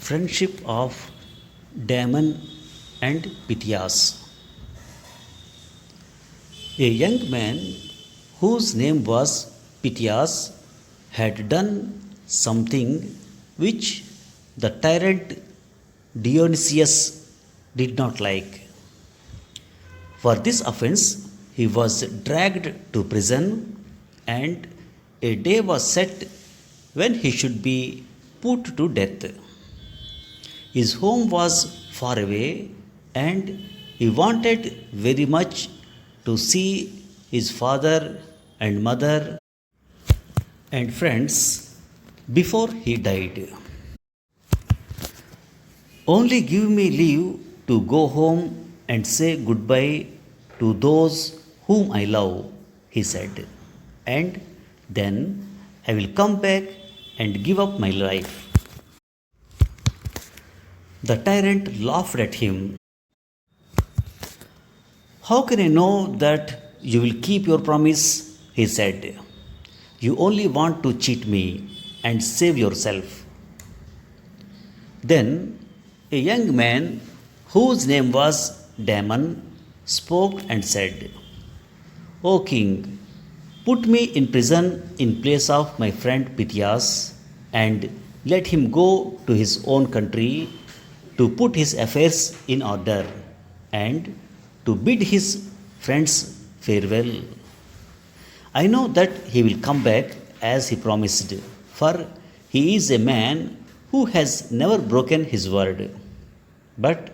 Friendship of Damon and Pythias. A young man whose name was Pythias had done something which the tyrant Dionysius did not like. For this offense, he was dragged to prison, and a day was set when he should be put to death. His home was far away, and he wanted very much to see his father and mother and friends before he died. Only give me leave to go home and say goodbye to those whom I love, he said, and then I will come back and give up my life. The tyrant laughed at him. How can I know that you will keep your promise? He said. You only want to cheat me and save yourself. Then a young man whose name was Damon spoke and said, O king, put me in prison in place of my friend Pythias, and let him go to his own country to put his affairs in order and to bid his friends farewell. I know that he will come back as he promised, for he is a man who has never broken his word. But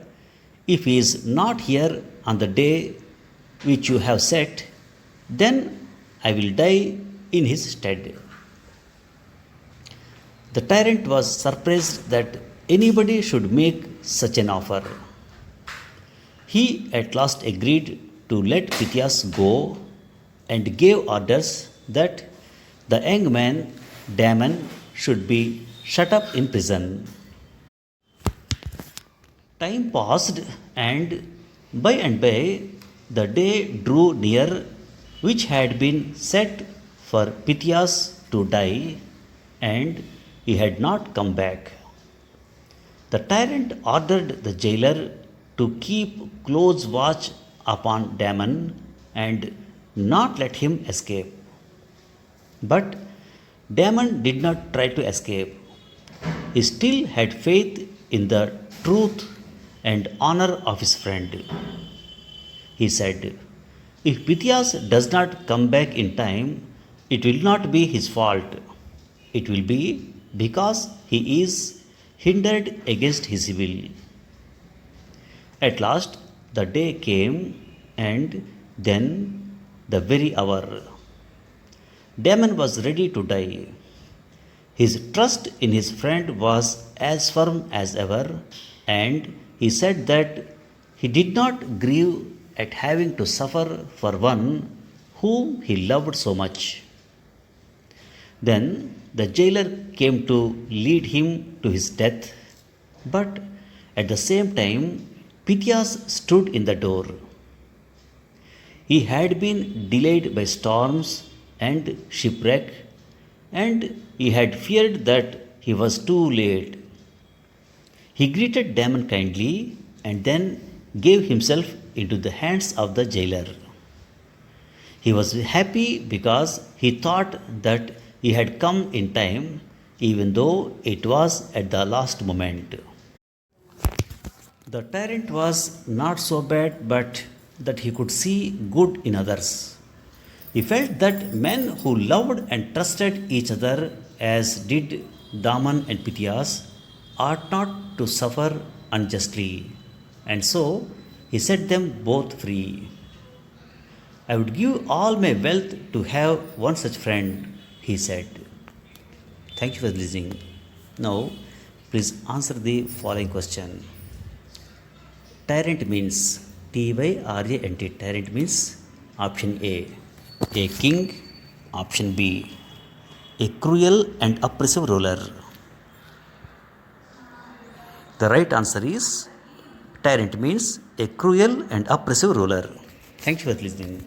if he is not here on the day which you have set, then I will die in his stead. The tyrant was surprised that anybody should make such an offer. He at last agreed to let Pythias go and gave orders that the young man Damon should be shut up in prison. Time passed, and by the day drew near which had been set for Pythias to die, and he had not come back. The tyrant ordered the jailer to keep close watch upon Damon and not let him escape. But Damon did not try to escape. He still had faith in the truth and honor of his friend. He said, If Pythias does not come back in time, it will not be his fault. It will be because he is hindered against his will. At last the day came, and then the very hour. Damon was ready to die. His trust in his friend was as firm as ever, and he said that he did not grieve at having to suffer for one whom he loved so much. Then the jailer came to lead him to his death, but at the same time Pythias stood in the door. He had been delayed by storms and shipwreck, and he had feared that he was too late. He greeted Damon kindly and then gave himself into the hands of the jailer. He was happy because he thought that he had come in time, even though it was at the last moment. The tyrant was not so bad but that he could see good in others. He felt that men who loved and trusted each other as did Damon and Pythias ought not to suffer unjustly, and so he set them both free. I would give all my wealth to have one such friend, he said. Thank you for listening. Now, please answer the following question. Tyrant means Tyrant. Tyrant means option A king, option B, a cruel and oppressive ruler. The right answer is tyrant means a cruel and oppressive ruler. Thank you for listening.